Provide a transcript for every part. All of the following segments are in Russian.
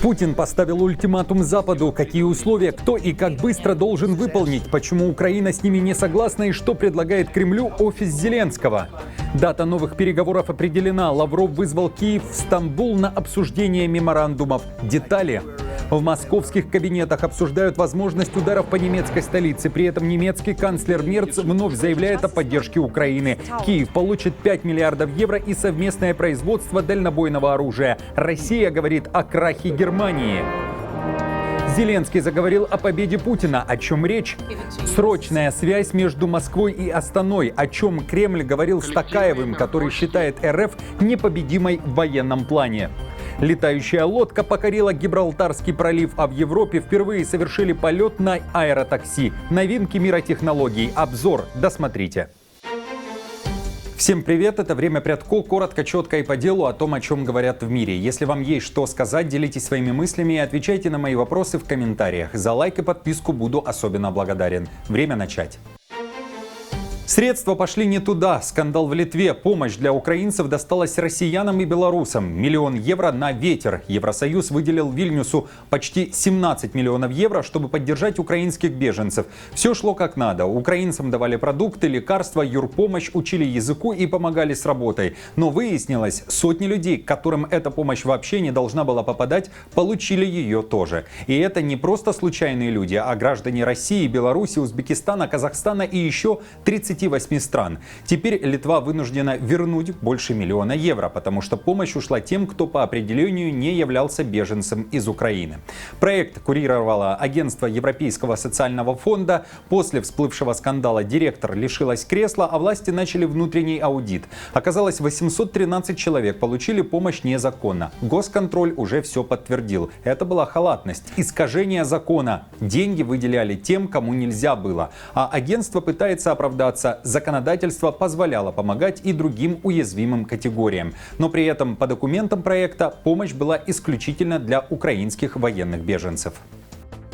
Путин поставил ультиматум Западу. Какие условия, кто и как быстро должен выполнить, почему Украина с ними не согласна и что предлагает Кремлю офис Зеленского. Дата новых переговоров определена. Лавров вызвал Киев в Стамбул на обсуждение меморандумов. Детали. В московских кабинетах обсуждают возможность ударов по немецкой столице. При этом немецкий канцлер Мерц вновь заявляет о поддержке Украины. Киев получит 5 миллиардов евро и совместное производство дальнобойного оружия. Россия говорит о крахе Германии. Зеленский заговорил о победе Путина. О чем речь? Срочная связь между Москвой и Астаной. О чем Кремль говорил с Токаевым, который считает РФ непобедимой в военном плане. Летающая лодка покорила Гибралтарский пролив, а в Европе впервые совершили полет на аэротакси. Новинки мира технологий. Обзор. Досмотрите. Всем привет, это «Время Прядко», коротко, четко и по делу о том, о чем говорят в мире. Если вам есть что сказать, делитесь своими мыслями и отвечайте на мои вопросы в комментариях. За лайк и подписку буду особенно благодарен. Время начать. Средства пошли не туда. Скандал в Литве. Помощь для украинцев досталась россиянам и белорусам. 1 000 000 евро на ветер. Евросоюз выделил Вильнюсу почти 17 миллионов евро, чтобы поддержать украинских беженцев. Все шло как надо. Украинцам давали продукты, лекарства, юрпомощь, учили языку и помогали с работой. Но выяснилось, сотни людей, которым эта помощь вообще не должна была попадать, получили ее тоже. И это не просто случайные люди, а граждане России, Беларуси, Узбекистана, Казахстана и еще 38 стран. Теперь Литва вынуждена вернуть больше 1 000 000 евро, потому что помощь ушла тем, кто по определению не являлся беженцем из Украины. Проект курировало агентство Европейского социального фонда. После всплывшего скандала директор лишилась кресла, а власти начали внутренний аудит. Оказалось, 813 человек получили помощь незаконно. Госконтроль уже все подтвердил. Это была халатность, искажение закона. Деньги выделяли тем, кому нельзя было. А агентство пытается оправдаться. Законодательство позволяло помогать и другим уязвимым категориям. Но при этом по документам проекта помощь была исключительно для украинских военных беженцев.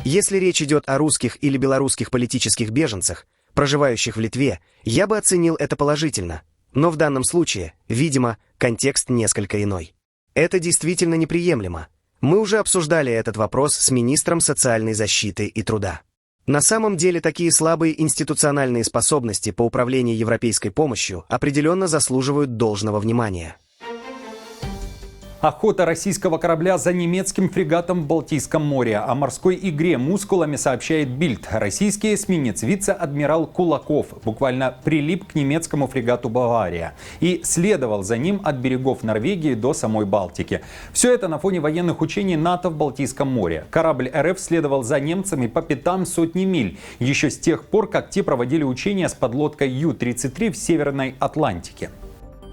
Если речь идет о русских или белорусских политических беженцах, проживающих в Литве, я бы оценил это положительно. Но в данном случае, видимо, контекст несколько иной. Это действительно неприемлемо. Мы уже обсуждали этот вопрос с министром социальной защиты и труда. На самом деле такие слабые институциональные способности по управлению европейской помощью определенно заслуживают должного внимания. Охота российского корабля за немецким фрегатом в Балтийском море. О морской игре мускулами сообщает Бильд. Российский эсминец вице-адмирал Кулаков буквально прилип к немецкому фрегату «Бавария» и следовал за ним от берегов Норвегии до самой Балтики. Все это на фоне военных учений НАТО в Балтийском море. Корабль РФ следовал за немцами по пятам сотни миль, еще с тех пор, как те проводили учения с подлодкой Ю-33 в Северной Атлантике.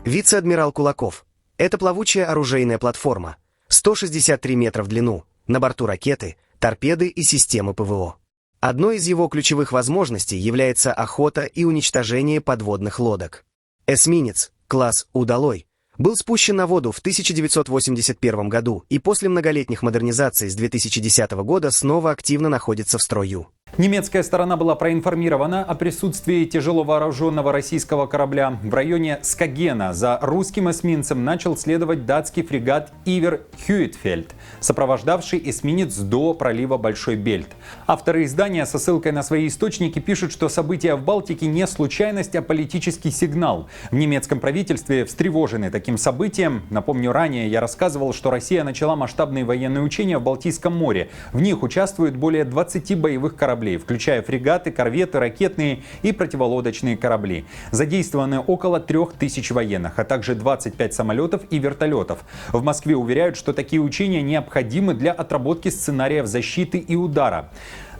Вице-адмирал Кулаков. Это плавучая оружейная платформа, 163 метра в длину, на борту ракеты, торпеды и системы ПВО. Одной из его ключевых возможностей является охота и уничтожение подводных лодок. Эсминец, класс «Удалой», был спущен на воду в 1981 году и после многолетних модернизаций с 2010 года снова активно находится в строю. Немецкая сторона была проинформирована о присутствии тяжело вооруженного российского корабля. В районе Скагена за русским эсминцем начал следовать датский фрегат «Ивер Хюитфельд», сопровождавший эсминец до пролива Большой Бельт. Авторы издания со ссылкой на свои источники пишут, что события в Балтике не случайность, а политический сигнал. В немецком правительстве встревожены таким событием. Напомню, ранее я рассказывал, что Россия начала масштабные военные учения в Балтийском море. В них участвуют более 20 боевых кораблей, включая фрегаты, корветы, ракетные и противолодочные корабли. Задействованы около 3000 военных, а также 25 самолетов и вертолетов. В Москве уверяют, что такие учения необходимы для отработки сценариев защиты и удара.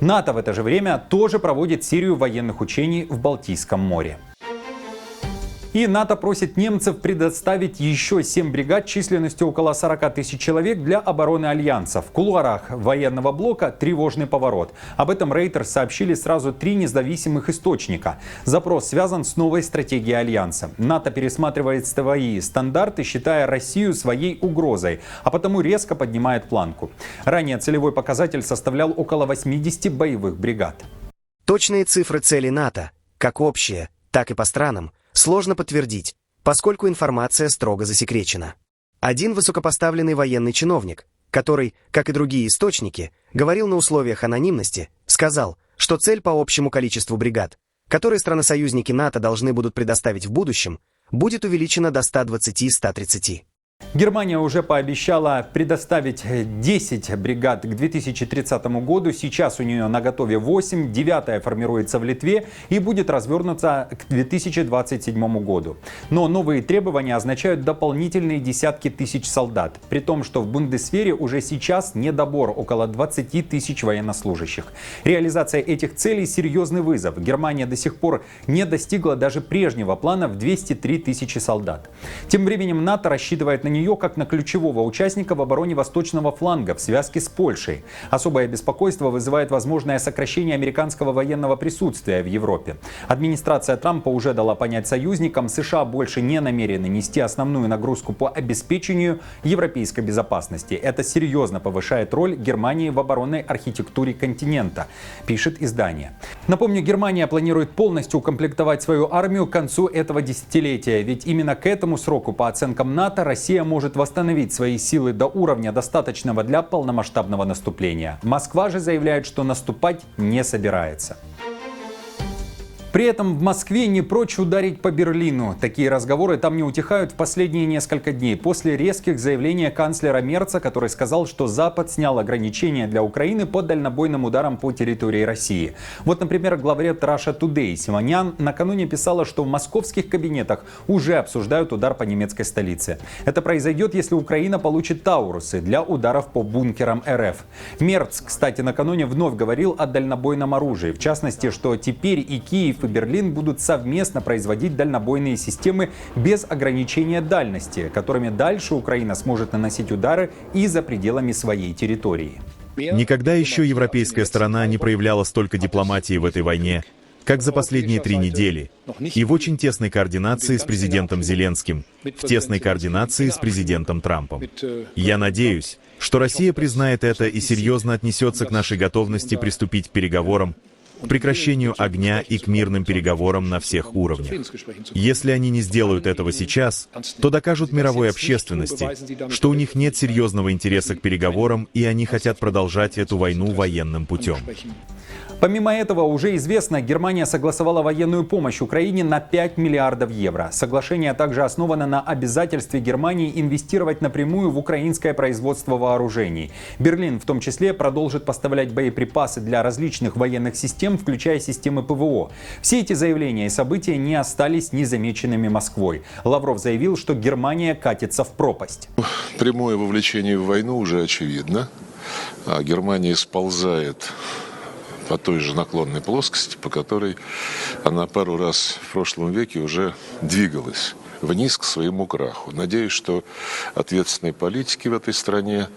НАТО в это же время тоже проводит серию военных учений в Балтийском море. И НАТО просит немцев предоставить еще 7 бригад численностью около 40 тысяч человек для обороны Альянса. В кулуарах военного блока тревожный поворот. Об этом Reuters сообщили сразу 3 независимых источника. Запрос связан с новой стратегией Альянса. НАТО пересматривает свои стандарты, считая Россию своей угрозой, а потому резко поднимает планку. Ранее целевой показатель составлял около 80 боевых бригад. Точные цифры целей НАТО, как общие, так и по странам, сложно подтвердить, поскольку информация строго засекречена. Один высокопоставленный военный чиновник, который, как и другие источники, говорил на условиях анонимности, сказал, что цель по общему количеству бригад, которые страны-союзники НАТО должны будут предоставить в будущем, будет увеличена до 120-130. Германия уже пообещала предоставить 10 бригад к 2030 году. Сейчас у нее наготове 8, 9-я формируется в Литве и будет развернуться к 2027 году. Но новые требования означают дополнительные десятки тысяч солдат. При том, что в Бундесвере уже сейчас недобор около 20 тысяч военнослужащих. Реализация этих целей – серьезный вызов. Германия до сих пор не достигла даже прежнего плана в 203 тысячи солдат. Тем временем НАТО рассчитывает на нее как на ключевого участника в обороне восточного фланга в связке с Польшей. Особое беспокойство вызывает возможное сокращение американского военного присутствия в Европе. Администрация Трампа уже дала понять союзникам, США больше не намерены нести основную нагрузку по обеспечению европейской безопасности. Это серьезно повышает роль Германии в оборонной архитектуре континента, пишет издание. Напомню, Германия планирует полностью укомплектовать свою армию к концу этого десятилетия, ведь именно к этому сроку, по оценкам НАТО, Россия может восстановить свои силы до уровня, достаточного для полномасштабного наступления. Москва же заявляет, что наступать не собирается. При этом в Москве не прочь ударить по Берлину. Такие разговоры там не утихают в последние несколько дней после резких заявлений канцлера Мерца, который сказал, что Запад снял ограничения для Украины по дальнобойным ударам по территории России. Вот, например, главред Russia Today Симонян накануне писала, что в московских кабинетах уже обсуждают удар по немецкой столице. Это произойдет, если Украина получит таурусы для ударов по бункерам РФ. Мерц, кстати, накануне вновь говорил о дальнобойном оружии. В частности, что теперь и Киев, и Берлин будут совместно производить дальнобойные системы без ограничения дальности, которыми дальше Украина сможет наносить удары и за пределами своей территории. Никогда еще европейская сторона не проявляла столько дипломатии в этой войне, как за последние 3 недели, и в очень тесной координации с президентом Зеленским, в тесной координации с президентом Трампом. Я надеюсь, что Россия признает это и серьезно отнесется к нашей готовности приступить к переговорам, к прекращению огня и к мирным переговорам на всех уровнях. Если они не сделают этого сейчас, то докажут мировой общественности, что у них нет серьезного интереса к переговорам, и они хотят продолжать эту войну военным путем. Помимо этого, уже известно, Германия согласовала военную помощь Украине на 5 миллиардов евро. Соглашение также основано на обязательстве Германии инвестировать напрямую в украинское производство вооружений. Берлин в том числе продолжит поставлять боеприпасы для различных военных систем, включая системы ПВО. Все эти заявления и события не остались незамеченными Москвой. Лавров заявил, что Германия катится в пропасть. Прямое вовлечение в войну уже очевидно. Германия сползает по той же наклонной плоскости, по которой она пару раз в прошлом веке уже двигалась вниз к своему краху. Надеюсь, что ответственные политики в этой стране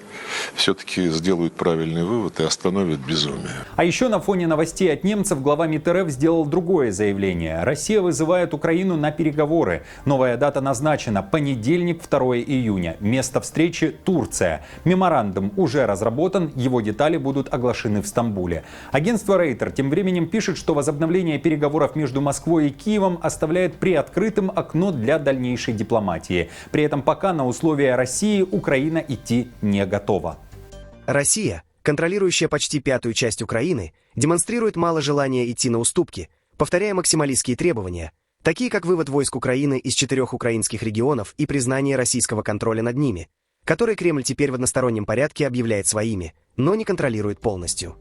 все-таки сделают правильный вывод и остановят безумие. А еще на фоне новостей от немцев глава МИД РФ сделал другое заявление. Россия вызывает Украину на переговоры. Новая дата назначена – понедельник, 2 июня. Место встречи – Турция. Меморандум уже разработан, его детали будут оглашены в Стамбуле. Агентство Рейтер тем временем пишет, что возобновление переговоров между Москвой и Киевом оставляет приоткрытым окно для дальнейшей дипломатии. При этом пока на условия России Украина идти не готова. Россия, контролирующая почти 1/5 часть Украины, демонстрирует мало желания идти на уступки, повторяя максималистские требования, такие как вывод войск Украины из 4 украинских регионов и признание российского контроля над ними, которые Кремль теперь в одностороннем порядке объявляет своими, но не контролирует полностью.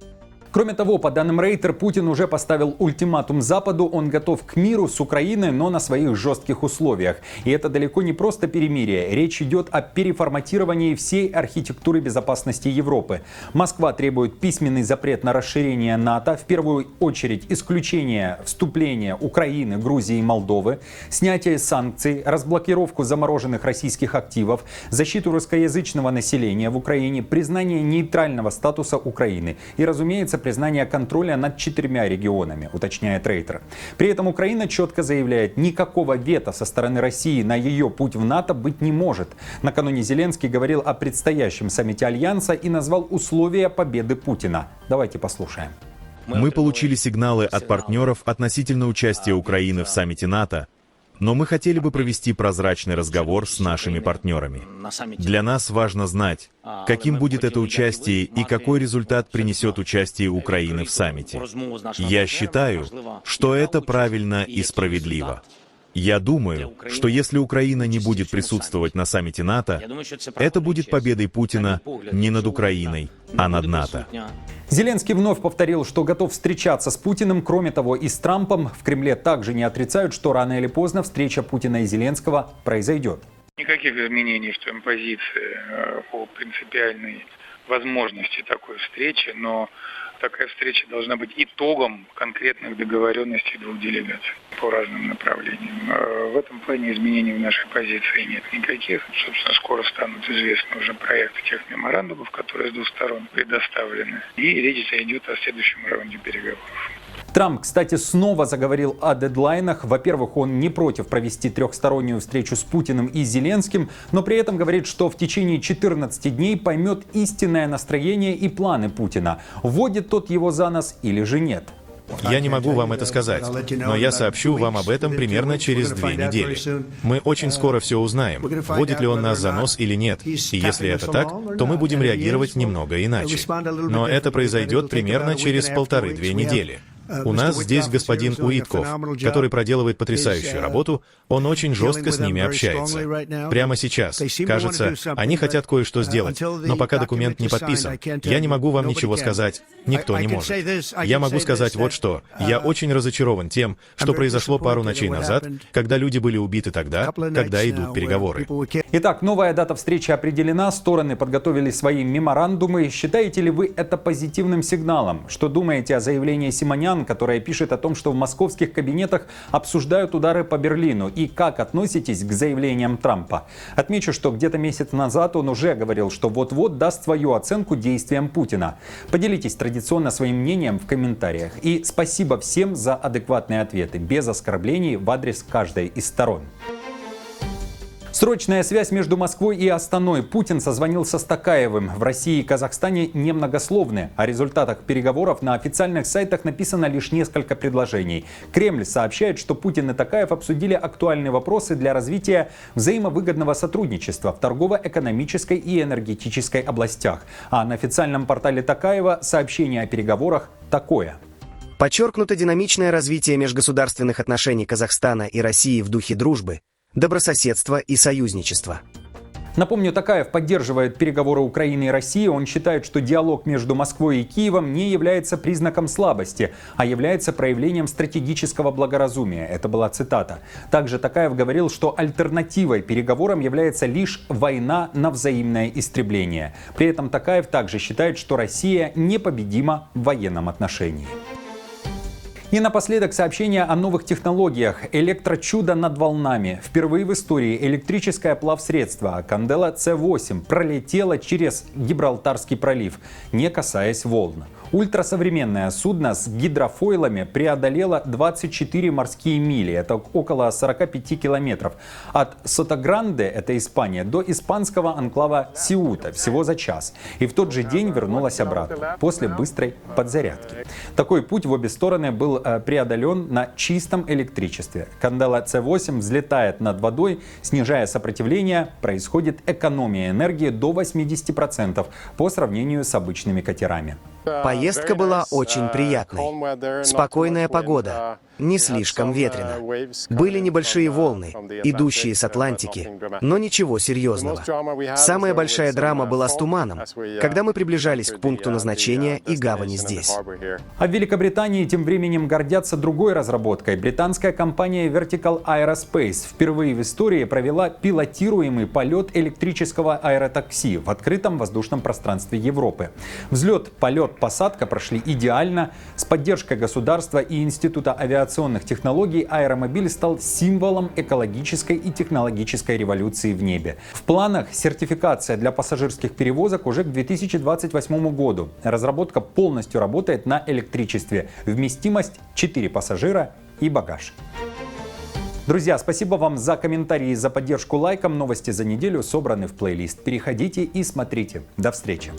Кроме того, по данным Рейтер, Путин уже поставил ультиматум Западу, он готов к миру с Украиной, но на своих жестких условиях. И это далеко не просто перемирие, речь идет о переформатировании всей архитектуры безопасности Европы. Москва требует письменный запрет на расширение НАТО, в первую очередь исключение вступления Украины, Грузии и Молдовы, снятие санкций, разблокировку замороженных российских активов, защиту русскоязычного населения в Украине, признание нейтрального статуса Украины и, разумеется, признание контроля над 4 регионами, уточняет Рейтер. При этом Украина четко заявляет, никакого вето со стороны России на ее путь в НАТО быть не может. Накануне Зеленский говорил о предстоящем саммите Альянса и назвал условия победы Путина. Давайте послушаем. Мы получили сигналы от партнеров относительно участия Украины в саммите НАТО, Но мы хотели бы провести прозрачный разговор с нашими партнерами. Для нас важно знать, каким будет это участие и какой результат принесет участие Украины в саммите. Я считаю, что это правильно и справедливо. Я думаю, что если Украина не будет присутствовать на саммите НАТО, это будет победой Путина не над Украиной, а над НАТО. Зеленский вновь повторил, что готов встречаться с Путиным. Кроме того, и с Трампом. В Кремле также не отрицают, что рано или поздно встреча Путина и Зеленского произойдет. Никаких изменений в своем позиции по принципиальной возможности такой встречи, но такая встреча должна быть итогом конкретных договоренностей двух делегаций по разным направлениям. В этом плане изменений в нашей позиции нет никаких. Собственно, скоро станут известны уже проекты тех меморандумов, которые с двух сторон предоставлены. И речь идет о следующем раунде переговоров. Трамп, кстати, снова заговорил о дедлайнах. Во-первых, он не против провести трехстороннюю встречу с Путиным и Зеленским, но при этом говорит, что в течение 14 дней поймет истинное настроение и планы Путина. Вводит тот его за нос или же нет. Я не могу вам это сказать, но я сообщу вам об этом примерно через 2 недели. Мы очень скоро все узнаем, вводит ли он нас за нос или нет. И если это так, то мы будем реагировать немного иначе. Но это произойдет примерно через 1,5-2 недели. У нас здесь господин Уитков, который проделывает потрясающую работу, он очень жестко с ними общается. Прямо сейчас, кажется, они хотят кое-что сделать, но пока документ не подписан, я не могу вам ничего сказать, никто не может. Я могу сказать вот что. Я очень разочарован тем, что произошло пару ночей назад, когда люди были убиты тогда, когда идут переговоры. Итак, новая дата встречи определена, стороны подготовили свои меморандумы. Считаете ли вы это позитивным сигналом? Что думаете о заявлении Симонян, которая пишет о том, что в московских кабинетах обсуждают удары по Берлину? И как относитесь к заявлениям Трампа? Отмечу, что где-то месяц назад он уже говорил, что вот-вот даст свою оценку действиям Путина. Поделитесь традиционно своим мнением в комментариях. И спасибо всем за адекватные ответы, без оскорблений в адрес каждой из сторон. Срочная связь между Москвой и Астаной. Путин созвонился с Токаевым. В России и Казахстане немногословны. О результатах переговоров на официальных сайтах написано лишь несколько предложений. Кремль сообщает, что Путин и Токаев обсудили актуальные вопросы для развития взаимовыгодного сотрудничества в торгово-экономической и энергетической областях. А на официальном портале Токаева сообщение о переговорах такое. Подчеркнуто динамичное развитие межгосударственных отношений Казахстана и России в духе дружбы, добрососедства и союзничества. Напомню, Токаев поддерживает переговоры Украины и России. Он считает, что диалог между Москвой и Киевом не является признаком слабости, а является проявлением стратегического благоразумия. Это была цитата. Также Токаев говорил, что альтернативой переговорам является лишь война на взаимное истребление. При этом Токаев также считает, что Россия непобедима в военном отношении. И напоследок сообщение о новых технологиях. Электрочудо над волнами. Впервые в истории электрическое плавсредство Кандела С8 пролетело через Гибралтарский пролив, не касаясь волн. Ультрасовременное судно с гидрофойлами преодолело 24 морские мили, это около 45 километров, от Сотогранде, это Испания, до испанского анклава Сеута, всего за час. И в тот же день вернулось обратно, после быстрой подзарядки. Такой путь в обе стороны был преодолен на чистом электричестве. Кандела С8 взлетает над водой, снижая сопротивление, происходит экономия энергии до 80% по сравнению с обычными катерами. Поездка была очень приятной. Спокойная погода, не слишком ветрено. Были небольшие волны, идущие с Атлантики, но ничего серьезного. Самая большая драма была с туманом, когда мы приближались к пункту назначения и гавани здесь. А в Великобритании тем временем гордятся другой разработкой. Британская компания Vertical Aerospace впервые в истории провела пилотируемый полет электрического аэротакси в открытом воздушном пространстве Европы. Взлет, полет, посадка прошли идеально. С поддержкой государства и Института авиационных технологий аэромобиль стал символом экологической и технологической революции в небе. В планах сертификация для пассажирских перевозок уже к 2028 году. Разработка полностью работает на электричестве. Вместимость 4 пассажира и багаж. Друзья, спасибо вам за комментарии и за поддержку лайком. Новости за неделю собраны в плейлист. Переходите и смотрите. До встречи.